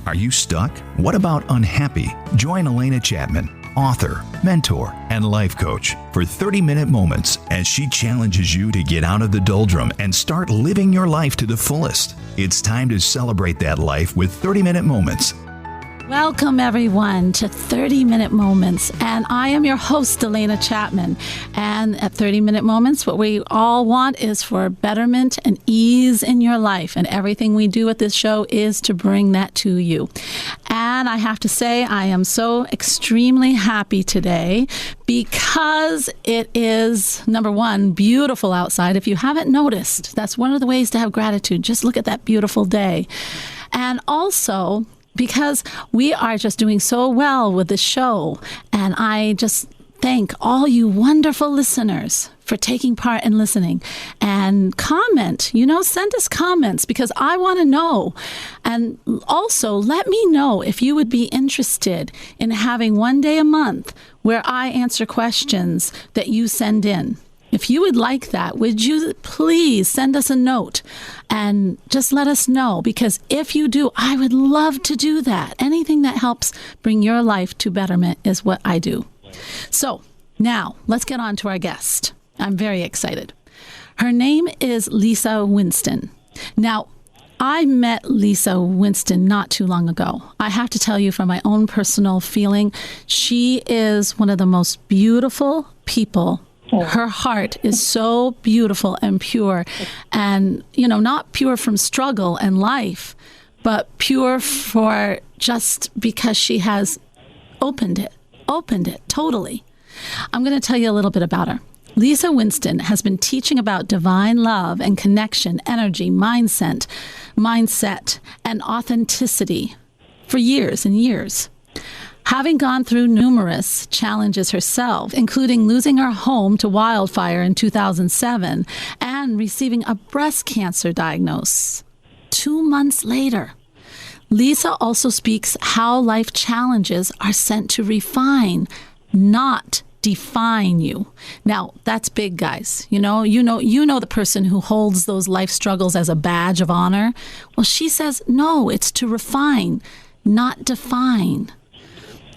Are you stuck? What about unhappy? Join Alena Chapman, author, mentor, and life coach for 30-minute moments as she challenges you to get out of the doldrum and start living your life to the fullest. It's time to celebrate that life with 30-minute moments. Welcome, everyone, to 30-Minute Moments, and I am your host, Alena Chapman. And at 30-Minute Moments, what we all want is for betterment and ease in your life, and everything we do at this show is to bring that to you. And I have to say, I am so extremely happy today because it is, number one, beautiful outside. If you haven't noticed, that's one of the ways to have gratitude. Just look at that beautiful day. And also, because we are just doing so well with this show, and I just thank all you wonderful listeners for taking part in listening. And comment, send us comments because I want to know. And also let me know if you would be interested in having one day a month where I answer questions that you send in. If you would like that, would you please send us a note and just let us know? Because if you do, I would love to do that. Anything that helps bring your life to betterment is what I do. So now let's get on to our guest. I'm very excited. Her name is Lisa Winston. Now, I met Lisa Winston not too long ago. I have to tell you from my own personal feeling, she is one of the most beautiful people. Her heart is so beautiful and pure, and, not pure from struggle and life, but pure for just because she has opened it totally. I'm going to tell you a little bit about her. Lisa Winston has been teaching about divine love and connection, energy, mindset, and authenticity for years and years. Having gone through numerous challenges herself, including losing her home to wildfire in 2007 and receiving a breast cancer diagnosis 2 months later, Lisa also speaks how life challenges are sent to refine, not define you. Now, that's big, guys. You know the person who holds those life struggles as a badge of honor. Well, she says, no, it's to refine, not define.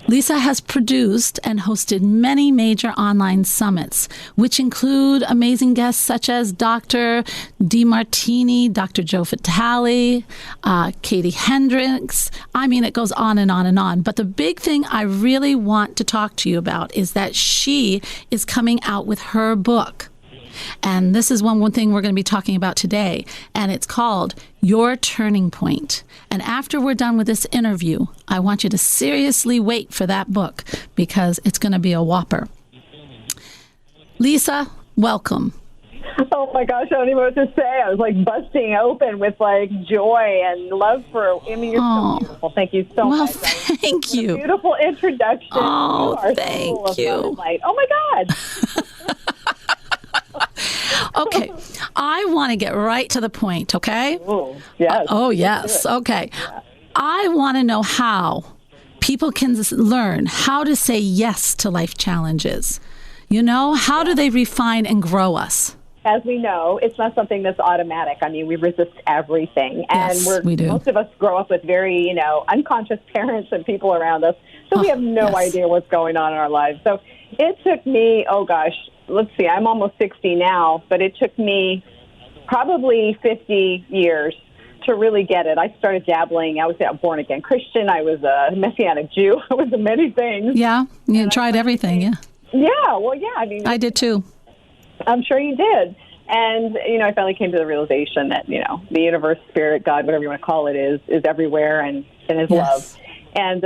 Lisa has produced and hosted many major online summits, which include amazing guests such as Dr. DeMartini, Dr. Joe Vitale, Katie Hendricks. I mean, it goes on and on and on. But the big thing I really want to talk to you about is that she is coming out with her book. And this is one thing we're going to be talking about today, and it's called Your Turning Point. And after we're done with this interview, I want you to seriously wait for that book because it's going to be a whopper. Lisa, welcome. Oh my gosh, I don't even know what to say. I was like busting open with like joy and love for, you're so beautiful. Thank you so much. Thank you. Beautiful introduction. Oh, thank you. Oh my God. Okay, I want to get right to the point, okay? Oh, yes. Yes. Okay. Yeah. I want to know how people can learn how to say yes to life challenges. How do they refine and grow us? As we know, it's not something that's automatic. I mean, we resist everything. And yes, we do. Most of us grow up with very, unconscious parents and people around us. So we have no idea what's going on in our lives. So it took me, let's see, I'm almost 60 now, but it took me probably 50 years to really get it. I started dabbling. I was a born-again Christian. I was a Messianic Jew. I was many things. Yeah, you tried everything, yeah. Yeah, well, yeah. I mean, I did too. I'm sure you did. And, I finally came to the realization that, the universe, spirit, God, whatever you want to call it, is everywhere and is love. And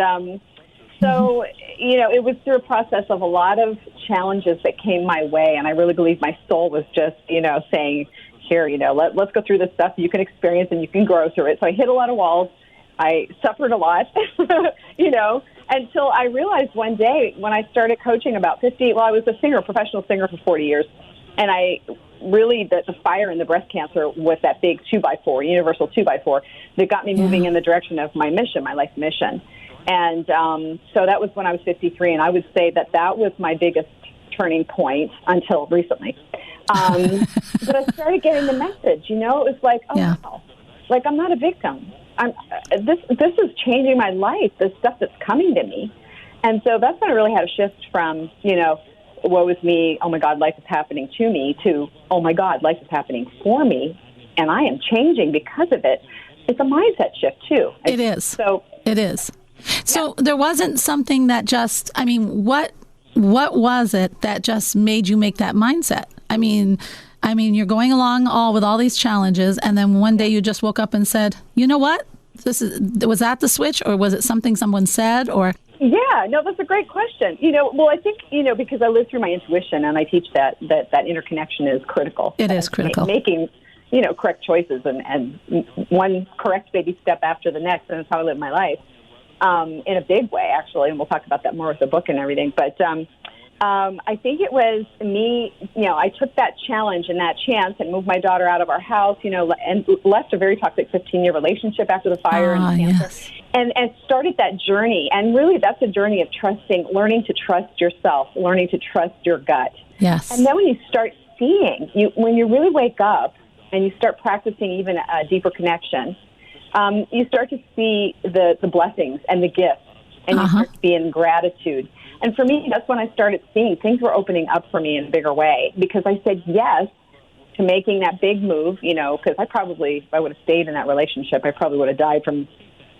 so, it was through a process of a lot of challenges that came my way. And I really believe my soul was just, saying, here, let's go through this stuff you can experience and you can grow through it. So I hit a lot of walls. I suffered a lot, until I realized one day when I started coaching I was a professional singer for 40 years. And I really, the fire in the breast cancer was that big 2x4, universal 2x4, that got me moving in the direction of my mission, my life mission. And so that was when I was 53, and I would say that was my biggest turning point until recently. But I started getting the message, it was like, wow, like I'm not a victim. this is changing my life, this stuff that's coming to me. And so that's when I really had a shift from, woe is me, oh my God, life is happening to me, to, oh my God, life is happening for me, and I am changing because of it. It's a mindset shift, too. It is. So it is. So there wasn't something that just, what was it that just made you make that mindset? I mean, you're going along with all these challenges, and then one day you just woke up and said, you know what? Was that the switch, or was it something someone said, or? Yeah, no, that's a great question. I think, because I live through my intuition, and I teach that interconnection is critical. It is critical. Making, correct choices and one correct baby step after the next, and that's how I live my life. In a big way, actually, and we'll talk about that more with the book and everything. But I think it was me, I took that challenge and that chance and moved my daughter out of our house, and left a very toxic 15-year relationship after the fire and the cancer. Yes. And started that journey. And really, that's a journey of learning to trust yourself, learning to trust your gut. Yes. And then when you start seeing, when you really wake up and you start practicing even a deeper connection, you start to see the blessings and the gifts, and you start to be in gratitude. And for me, that's when I started seeing things were opening up for me in a bigger way, because I said yes to making that big move, because if I would have stayed in that relationship, I probably would have died from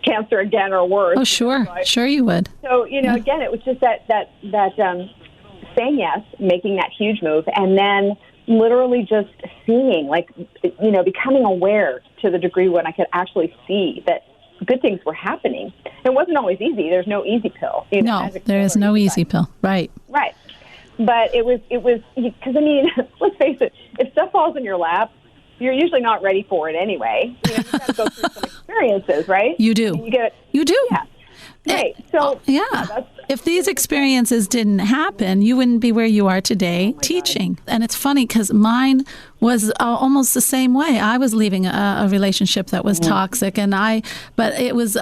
cancer again or worse. Oh, sure. Sure you would. So, again, it was just that saying yes, making that huge move, and then literally just seeing, becoming aware to the degree when I could actually see that good things were happening. It wasn't always easy. There's no easy pill. No, there is no easy pill. Right. Right. But it was because, let's face it, if stuff falls in your lap, you're usually not ready for it anyway. You've got to go through some experiences, right? You do. And you do. Yeah. Right. So, if these experiences didn't happen, you wouldn't be where you are today teaching. God. And it's funny because mine was almost the same way. I was leaving a relationship that was toxic, but it was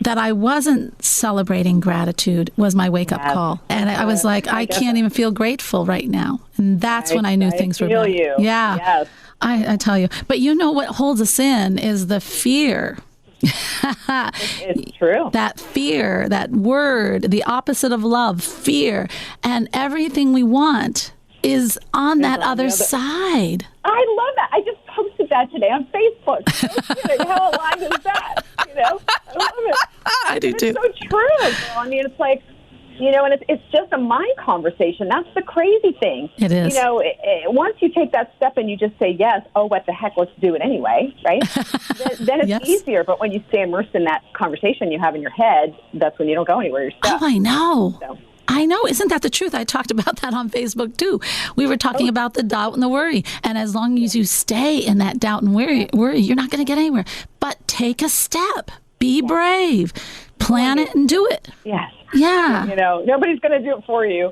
that I wasn't celebrating gratitude was my wake-up call. And I was like, I can't even feel grateful right now. And that's when I knew things were bad. You. Yeah. Yes. I tell you. But what holds us in is the fear. It's true. That fear, that word, the opposite of love, fear, and everything we want is on that other side. I love that. I just posted that today on Facebook. How aligned is that? I love it. I do too. It's so true. It's like, and it's just a mind conversation. That's the crazy thing. It is. Once you take that step and you just say yes, oh, what the heck, let's do it anyway, right? then it's easier. But when you stay immersed in that conversation you have in your head, that's when you don't go anywhere. You're stuck. Oh, I know. So. I know. Isn't that the truth? I talked about that on Facebook, too. We were talking about the doubt and the worry. And as long as you stay in that doubt and worry, you're not going to get anywhere. But take a step. Be brave. Plan it and do it. Yes. Yeah. Nobody's going to do it for you.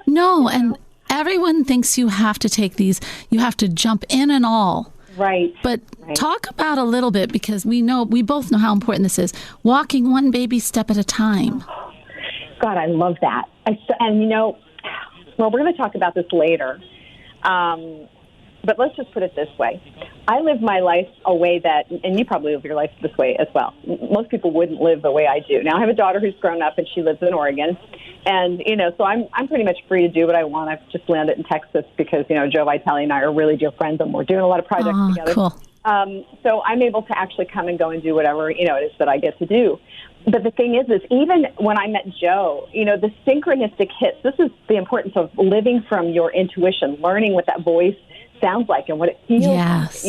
No, and everyone thinks you have to take these, you have to jump in and all. Right. But talk about a little bit, because we both know how important this is. Walking one baby step at a time. God, I love that. We're going to talk about this later. But let's just put it this way. I live my life a way that, and you probably live your life this way as well. Most people wouldn't live the way I do. Now, I have a daughter who's grown up, and she lives in Oregon. And, so I'm pretty much free to do what I want. I've just landed in Texas because, Joe Vitale and I are really dear friends, and we're doing a lot of projects together. Cool. So I'm able to actually come and go and do whatever, it is that I get to do. But the thing is even when I met Joe, the synchronistic hits, this is the importance of living from your intuition, learning what that voice sounds like and what it feels like,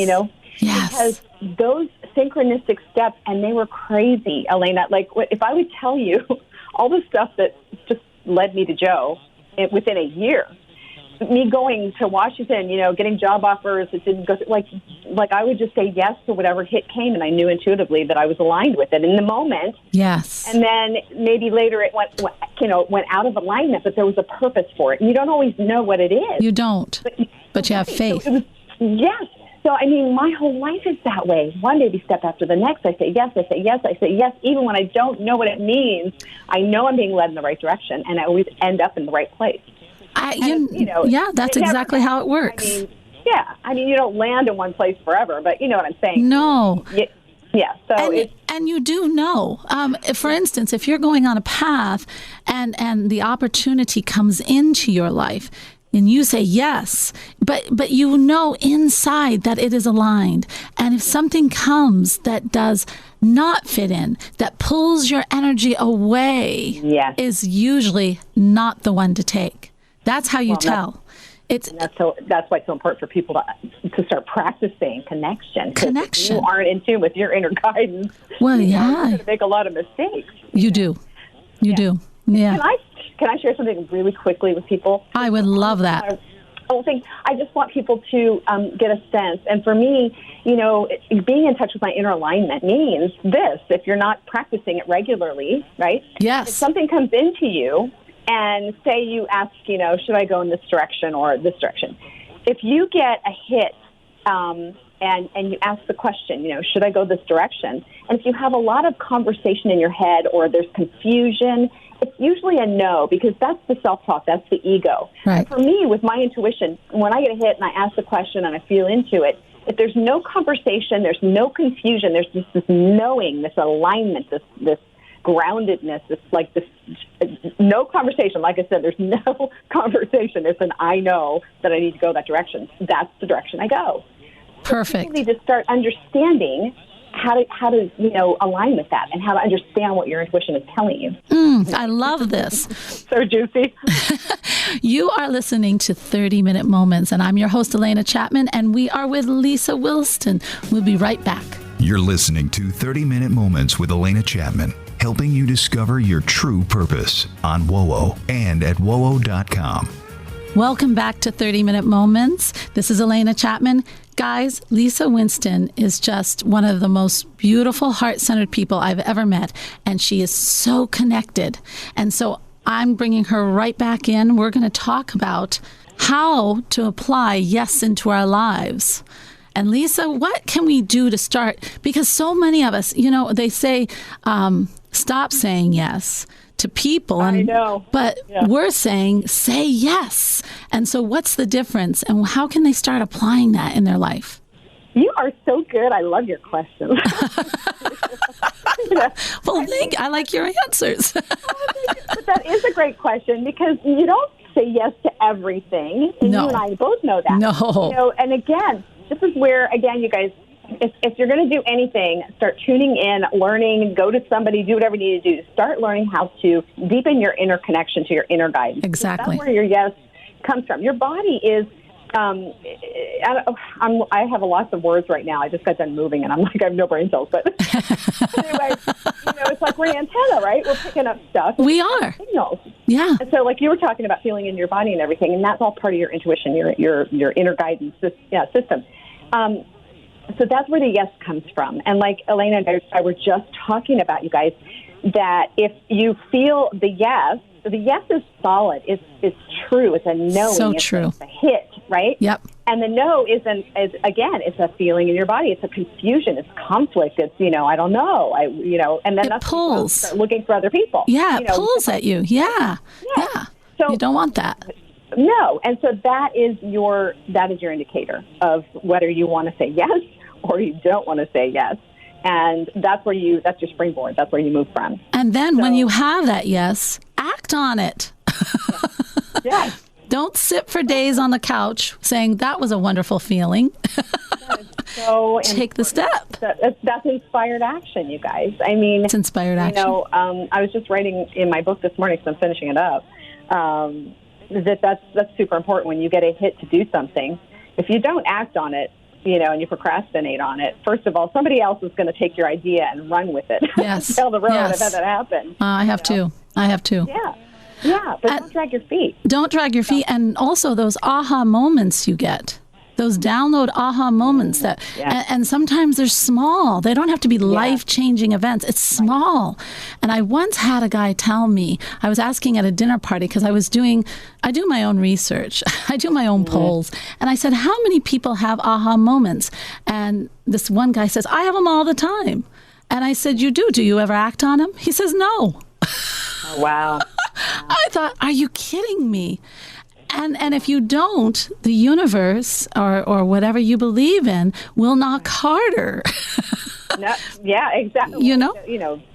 Yes. Because those synchronistic steps, and they were crazy, Alena. Like, if I would tell you all the stuff that just led me to Joe within a year, me going to Washington, getting job offers, it didn't go like I would just say yes to whatever hit came, and I knew intuitively that I was aligned with it in the moment. Yes. And then maybe later it went out of alignment, but there was a purpose for it. And you don't always know what it is. You don't, but you have faith. So yes. So, my whole life is that way. One baby step after the next. I say yes, I say yes, I say yes. Even when I don't know what it means, I know I'm being led in the right direction, and I always end up in the right place. That's exactly how it works. You don't land in one place forever, but you know what I'm saying. No. You Yeah. So and you do know, for instance, if you're going on a path and the opportunity comes into your life and you say yes, but you know inside that it is aligned. And if something comes that does not fit in, that pulls your energy away, is usually not the one to take. That's how you tell. That's why it's so important for people to start practicing connection. Connection. If you aren't in tune with your inner guidance, well, you're going to make a lot of mistakes. You do. You do. Yeah. Can I share something really quickly with people? I would love that. I just want people to get a sense. And for me, being in touch with my inner alignment means this. If you're not practicing it regularly, right? Yes. If something comes into you, and say you ask, should I go in this direction or this direction? If you get a hit and you ask the question, should I go this direction? And if you have a lot of conversation in your head or there's confusion, it's usually a no, because that's the self-talk, that's the ego. Right. For me, with my intuition, when I get a hit and I ask the question and I feel into it, if there's no conversation, there's no confusion, there's just this knowing, this alignment, this groundedness, no conversation. Like I said, there's no conversation. It's an I know that I need to go that direction. That's the direction I go. Perfect. So you need to start understanding how to align with that and how to understand what your intuition is telling you. I love this. So juicy. You are listening to 30-Minute Moments, and I'm your host, Alena Chapman, and we are with Lisa Wilston. We'll be right back. You're listening to 30-Minute Moments with Alena Chapman, helping you discover your true purpose on WOWO and at WOWO.com. Welcome back to 30-Minute Moments. This is Alena Chapman. Guys, Lisa Winston is just one of the most beautiful, heart-centered people I've ever met, and she is so connected. And so I'm bringing her right back in. We're going to talk about how to apply yes into our lives. And Lisa, what can we do to start? Because so many of us, they say, stop saying yes to people. I know. But we're saying, say yes. And so what's the difference? And how can they start applying that in their life? You are so good. I love your questions. Well, I like your answers. But that is a great question, because you don't say yes to everything. And No. you and I both know that. No. And again, this is where, you guys, if you're going to do anything, start tuning in, learning, go to somebody, do whatever you need to do. Start learning how to deepen your inner connection to your inner guidance. Exactly. That's where your yes comes from. Your body is, I have lots of words right now. I just got done moving, and I'm like, I have no brain cells. But anyway, it's like we're an antenna, right? We're picking up stuff. We are. Signals. Yeah. And so, like you were talking about feeling in your body and everything, and that's all part of your intuition, your inner guidance system. So that's where the yes comes from. And like Alena and I were just talking about, you guys, that if you feel the yes is solid. It's true. It's a knowing. So true. It's a hit, right? Yep. And the no is it's a feeling in your body. It's a confusion. It's conflict. It's, I don't know. And then it pulls. Start looking for other people. Yeah, it pulls at you. Yeah. So you don't want that. No. And so that is your indicator of whether you want to say yes or you don't want to say yes. And that's your springboard. That's where you move from. And then when you have that yes, act on it. Yeah. Don't sit for days on the couch saying that was a wonderful feeling. So take the step. That's inspired action, you guys. I mean, it's inspired action. I was just writing in my book this morning, so I'm finishing it up. That's super important when you get a hit to do something. If you don't act on it, and you procrastinate on it, first of all, somebody else is going to take your idea and run with it. Yes. Tell the road. Yes. I've had that happen. I have too. Yeah, but don't drag your feet. Don't drag your feet. And also those aha moments you get. Those download aha moments and sometimes they're small. They don't have to be life-changing events. It's small. And I once had a guy tell me, I was asking at a dinner party because I do my own research. I do my own polls. And I said, how many people have aha moments? And this one guy says, I have them all the time. And I said, you do? Do you ever act on them? He says, no. Oh, wow. I thought, are you kidding me? And if you don't, the universe or whatever you believe in will knock harder. No, yeah, exactly. You know?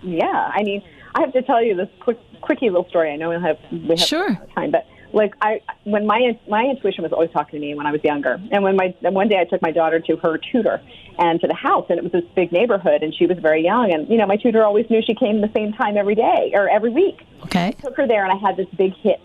Yeah. I mean, I have to tell you this quickie little story. I know we have Sure. time, but like when my intuition was always talking to me when I was younger, and when one day I took my daughter to her tutor and to the house, and it was this big neighborhood, and she was very young, and my tutor always knew she came the same time every day or every week. Okay. I took her there, and I had this big hit.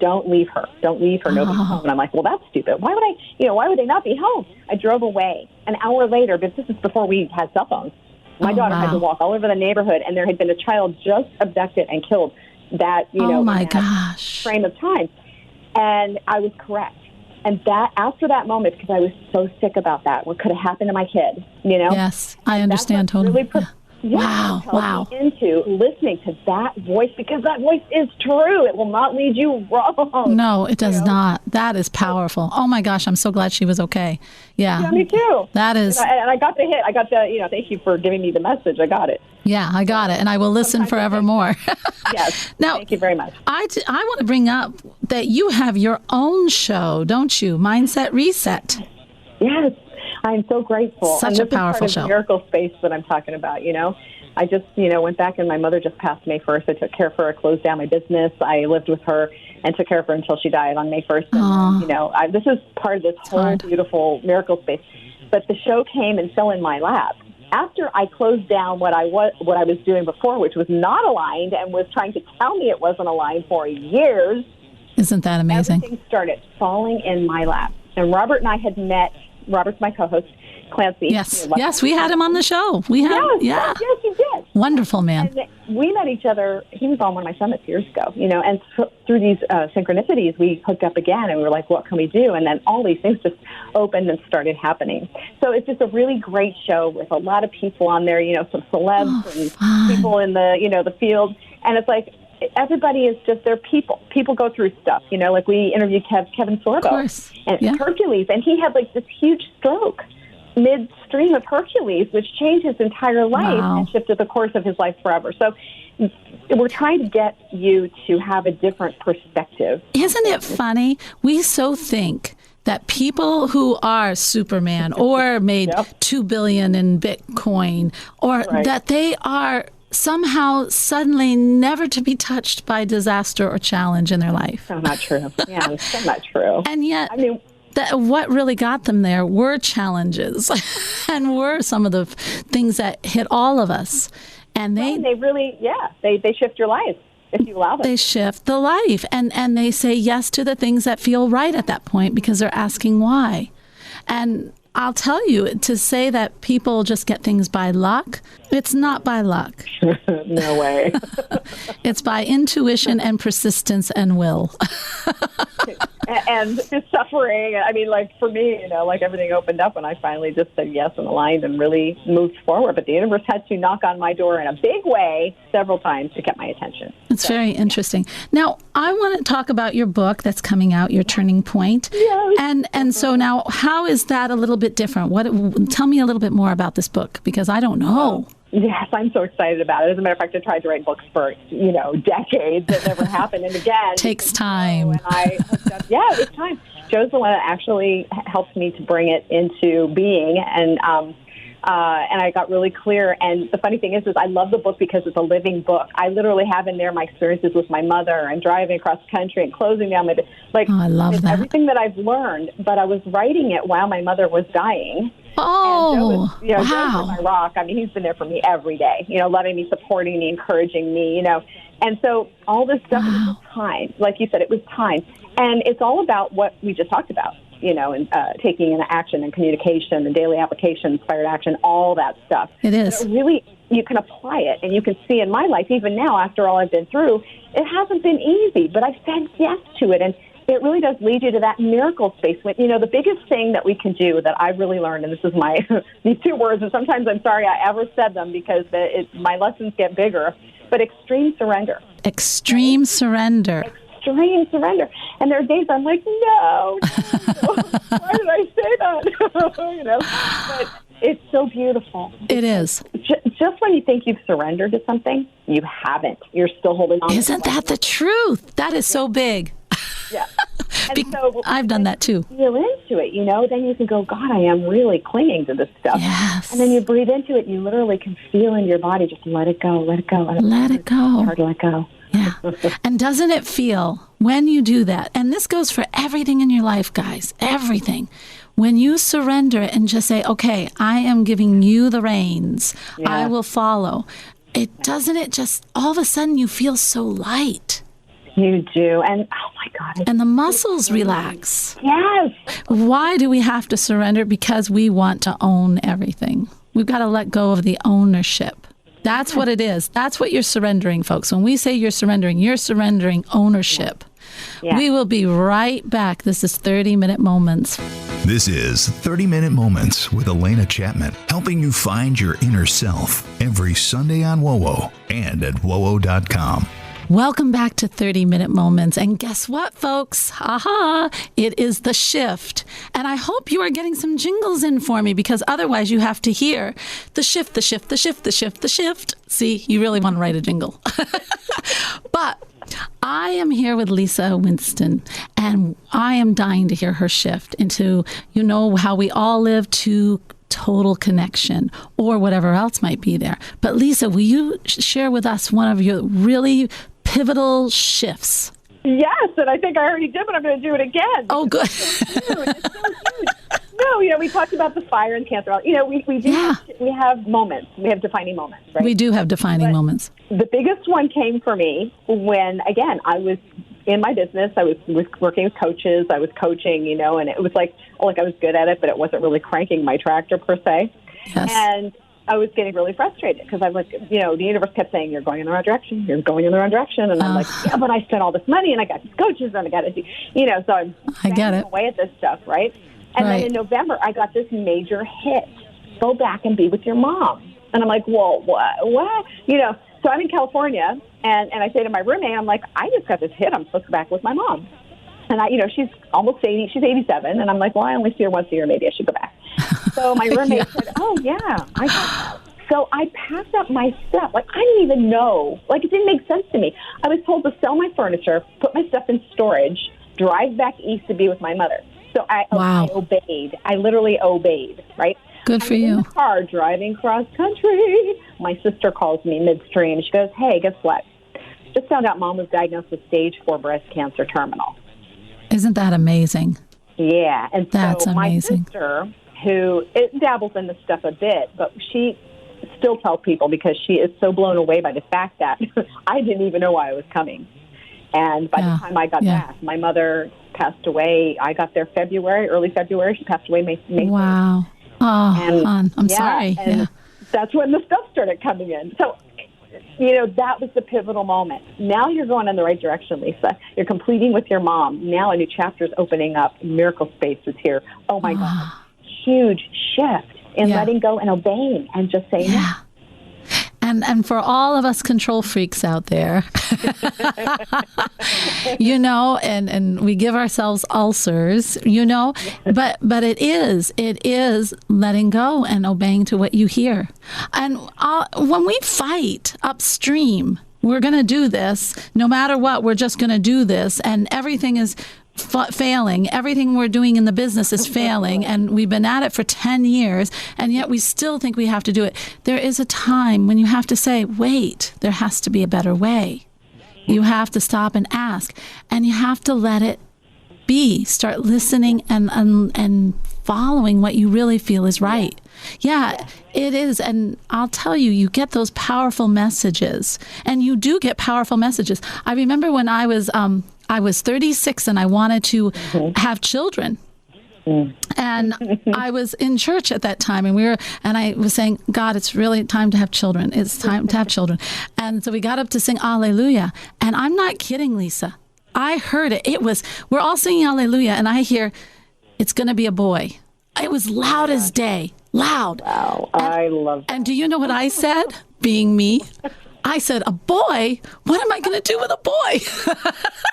Don't leave her. Don't leave her. Nobody's home. And I'm like, well, that's stupid. Why would they not be home? I drove away. An hour later, but this is before we had cell phones. My daughter had to walk all over the neighborhood, and there had been a child just abducted and killed that, oh my in that gosh. frame of time. And I was correct. And that after that moment, because I was so sick about that, what could have happened to my kid, Yes, I understand totally. Really Wow. Me into listening to that voice, because that voice is true. It will not lead you wrong. No, it does not. That is powerful. Oh my gosh, I'm so glad she was okay. Yeah, me too. That is. And I got the hit. I got the, thank you for giving me the message. I got it. Yeah, I got it. And I will listen forevermore. Yes. Now, thank you very much. I want to bring up that you have your own show, don't you? Mindset Reset. Yes. I'm so grateful. Such a powerful show. Miracle space that I'm talking about, I just, went back, and my mother just passed May 1st. I took care of her. I closed down my business. I lived with her and took care of her until she died on May 1st. And, this is part of this whole beautiful miracle space. But the show came and fell in my lap. After I closed down what I was doing before, which was not aligned and was trying to tell me it wasn't aligned for years. Isn't that amazing? Everything started falling in my lap. And Robert and I had met. Robert's my co-host, Clancy. Yes, we had him on the show. Yes, you did. Wonderful man. And we met each other. He was on one of my summits years ago, and through these synchronicities, we hooked up again, and we were like, what can we do? And then all these things just opened and started happening. So it's just a really great show with a lot of people on there, some celebs and people in the, the field. And it's like, everybody is just, they're people. People go through stuff, like we interviewed Kevin Sorbo and Hercules, and he had like this huge stroke midstream of Hercules, which changed his entire life and shifted the course of his life forever. So we're trying to get you to have a different perspective. Isn't it funny? We so think that people who are Superman or made $2 billion in Bitcoin, or that they are somehow suddenly never to be touched by disaster or challenge in their life. So not true. Yeah, so not true. And yet, what really got them there were challenges and were some of the things that hit all of us. And they really, they shift your life if you allow them. They shift the life, and they say yes to the things that feel right at that point because they're asking why. And I'll tell you, to say that people just get things by luck, it's not by luck. No way. It's by intuition and persistence and will. And just suffering. I mean, like for me, like everything opened up when I finally just said yes and aligned and really moved forward. But the universe had to knock on my door in a big way several times to get my attention. It's very interesting. Now, I want to talk about your book that's coming out, Your Turning Point. Yes. And so now, how is that a little bit different? Tell me a little bit more about this book, because I don't know. Yes, I'm so excited about it. As a matter of fact, I tried to write books for, decades. It never happened. And again, takes time. And I hooked up. Yeah, it was time. Joe's the one that actually helped me to bring it into being. And I got really clear. And the funny thing is I love the book because it's a living book. I literally have in there my experiences with my mother and driving across the country and closing down I love that. Everything that I've learned. But I was writing it while my mother was dying. Oh, and Joe was, Joe's my rock. I mean, he's been there for me every day, loving me, supporting me, encouraging me, And so all this stuff was time. Like you said, it was time. And it's all about what we just talked about, and taking an action and communication and daily application, inspired action, all that stuff. It is. But really, you can apply it. And you can see in my life, even now, after all I've been through, it hasn't been easy, but I've said yes to it. And it really does lead you to that miracle space. When, the biggest thing that we can do that I've really learned, and this is my these two words, and sometimes I'm sorry I ever said them because my lessons get bigger, but extreme surrender. Extreme surrender. Extreme surrender. And there are days I'm like, no, why did I say that? But it's so beautiful. It is. Just when you think you've surrendered to something, you haven't. You're still holding on. Isn't that the truth? That is so big. Yeah. And so I've done that too. Feel into it, then you can go, God, I am really clinging to this stuff. Yes. And then you breathe into it, and you literally can feel in your body, just let it go, let it go. Let it go. It's hard to let go. Yeah. And doesn't it feel when you do that, and this goes for everything in your life, guys, everything, when you surrender it and just say, okay, I am giving you the reins, I will follow. Doesn't it just all of a sudden you feel so light? You do. And oh my God. And the muscles relax. Yes. Why do we have to surrender? Because we want to own everything. We've got to let go of the ownership. That's what it is. That's what you're surrendering, folks. When we say you're surrendering ownership. Yeah. We will be right back. This is 30-Minute Moments. This is 30-Minute Moments with Alena Chapman, helping you find your inner self every Sunday on WOWO and at WOWO.com. Welcome back to 30-Minute Moments. And guess what, folks? It is the shift. And I hope you are getting some jingles in for me, because otherwise you have to hear the shift, the shift, the shift, the shift, the shift. See, you really want to write a jingle. But I am here with Lisa Winston, and I am dying to hear her shift into, how we all live to total connection or whatever else might be there. But Lisa, will you share with us one of your really pivotal shifts? Yes, and I think I already did, but I'm going to do it again. Oh, good. It's so huge. No, we talked about the fire and cancer. We have moments. We have defining moments, right? We do have defining moments. The biggest one came for me when, again, I was in my business. I was working with coaches. I was coaching, and it was like I was good at it, but it wasn't really cranking my tractor per se. Yes. And I was getting really frustrated because I was like, the universe kept saying, you're going in the wrong direction. You're going in the wrong direction. And I'm like, yeah, but I spent all this money and I got these coaches and I got to do, so I'm banging away at this stuff, right? And then in November, I got this major hit. Go back and be with your mom. And I'm like, well, what? So I'm in California, and I say to my roommate, I'm like, I just got this hit. I'm supposed to go back with my mom. And she's almost 80. She's 87. And I'm like, well, I only see her once a year. Maybe I should go back. So my roommate said, oh, yeah, I got that. So I packed up my stuff. I didn't even know. It didn't make sense to me. I was told to sell my furniture, put my stuff in storage, drive back east to be with my mother. So I obeyed. I literally obeyed, right? Good for you. In the car driving cross country. My sister calls me midstream. She goes, hey, guess what? Just found out Mom was diagnosed with stage 4 breast cancer terminal. Isn't that amazing? Yeah. And that's so amazing. My sister, who dabbles in this stuff a bit, but she still tells people because she is so blown away by the fact that I didn't even know why I was coming. And by the time I got back, my mother passed away. I got there early February. She passed away May. Wow. Oh, I'm sorry. And that's when the stuff started coming in. So, that was the pivotal moment. Now you're going in the right direction, Lisa. You're completing with your mom. Now a new chapter is opening up. Miracle space is here. Oh, my God. Huge shift in letting go and obeying and just saying no. And for all of us control freaks out there, and we give ourselves ulcers, but it is letting go and obeying to what you hear. And when we fight upstream, we're going to do this no matter what. We're just going to do this, and everything is failing. Everything we're doing in the business is failing, and we've been at it for 10 years, and yet we still think we have to do it. There is a time when you have to say, wait, there has to be a better way. You have to stop and ask, and you have to let it be. Start listening and following what you really feel is right. Yeah, it is. And I'll tell you, you get those powerful messages, and you do get powerful messages. I remember when I was 36 and I wanted to have children. And I was in church at that time, and I was saying, God, it's really time to have children. It's time to have children. And so we got up to sing Alleluia. And I'm not kidding, Lisa. I heard it. We're all singing Alleluia, and I hear, it's going to be a boy. It was loud as day. Loud. Wow. I love that. And do you know what I said? Being me. I said, a boy? What am I going to do with a boy?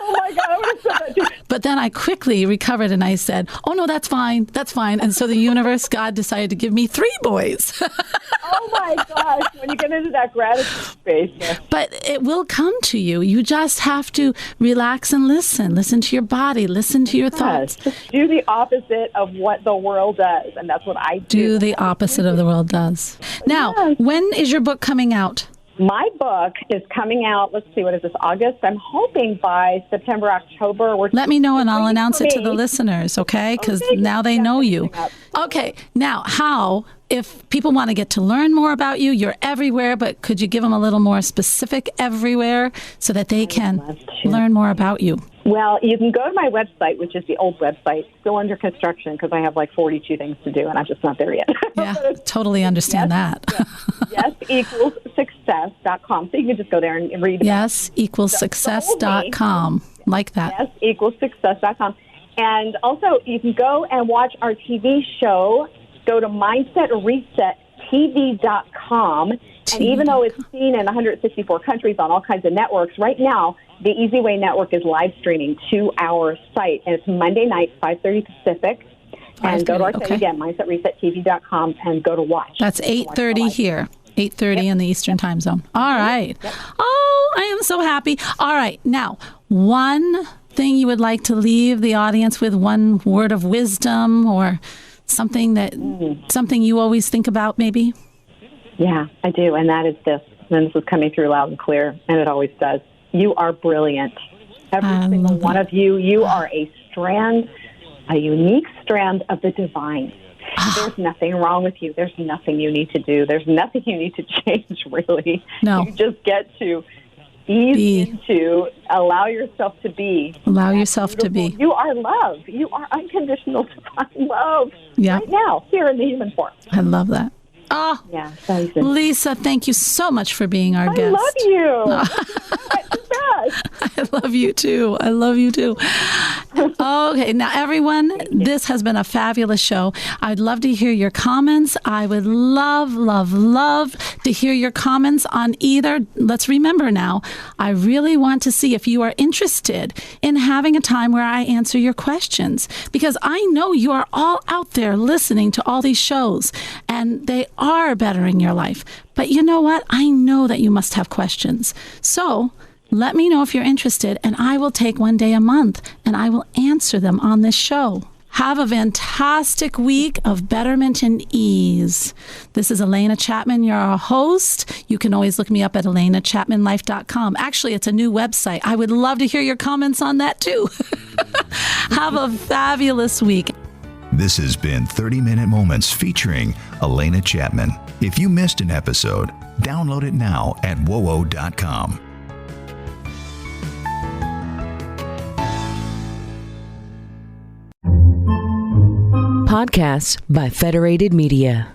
Oh my God, I would have said that too. But then I quickly recovered and I said, oh no, that's fine. That's fine. And so the universe, God decided to give me 3 boys. Oh my gosh, when you get into that gratitude space. But it will come to you. You just have to relax and listen. Listen to your body. Listen to your thoughts. Just do the opposite of what the world does. And that's what I do. Do the opposite of the world does. Now, when is your book coming out? My book is coming out, let's see, what is this, August? I'm hoping by September, October. Let me know and I'll announce it to the listeners, okay? Because now they know you. Okay, now how, if people want to get to learn more about you, you're everywhere, but could you give them a little more specific everywhere so that they can learn more about you? Well, you can go to my website, which is the old website, still under construction because I have like 42 things to do and I'm just not there yet. Yeah, totally understand that. Yes equals success.com. So you can just go there and read about Yes equals success.com. Like that. Yes equals success.com. And also, you can go and watch our TV show. Go to mindsetresettv.com. And even though it's seen in 164 countries on all kinds of networks, right now, the Easy Way Network is live streaming to our site. And it's Monday night, 5:30 Pacific. And go to our site again, mindsetresettv.com, and go to watch. That's 8:30 here. 8:30 in the Eastern time zone. All right. Yep. Oh, I am so happy. All right. Now, one thing you would like to leave the audience with, one word of wisdom or something that something you always think about maybe? Yeah, I do. And that is this. And this is coming through loud and clear, and it always does. You are brilliant. Every single one of you. You are a unique strand of the divine. There's nothing wrong with you. There's nothing you need to do. There's nothing you need to change, really. No. You just get to ease into, allow yourself to be. Allow yourself to be. You are love. You are unconditional divine love. Yeah. Right now, here in the human form. I love that. Oh, yeah, Lisa, thank you so much for being our guest. I love you. I love you too. I love you too. Okay, now everyone, this has been a fabulous show. I'd love to hear your comments. I would love, love, love to hear your comments on either. Let's remember now, I really want to see if you are interested in having a time where I answer your questions, because I know you are all out there listening to all these shows and they are bettering your life. But you know what? I know that you must have questions. So let me know if you're interested, and I will take one day a month, and I will answer them on this show. Have a fantastic week of betterment and ease. This is Alena Chapman, your host. You can always look me up at alenachapmanlife.com. Actually, it's a new website. I would love to hear your comments on that, too. Have a fabulous week. This has been 30-Minute Moments featuring Alena Chapman. If you missed an episode, download it now at wowo.com. Podcasts by Federated Media.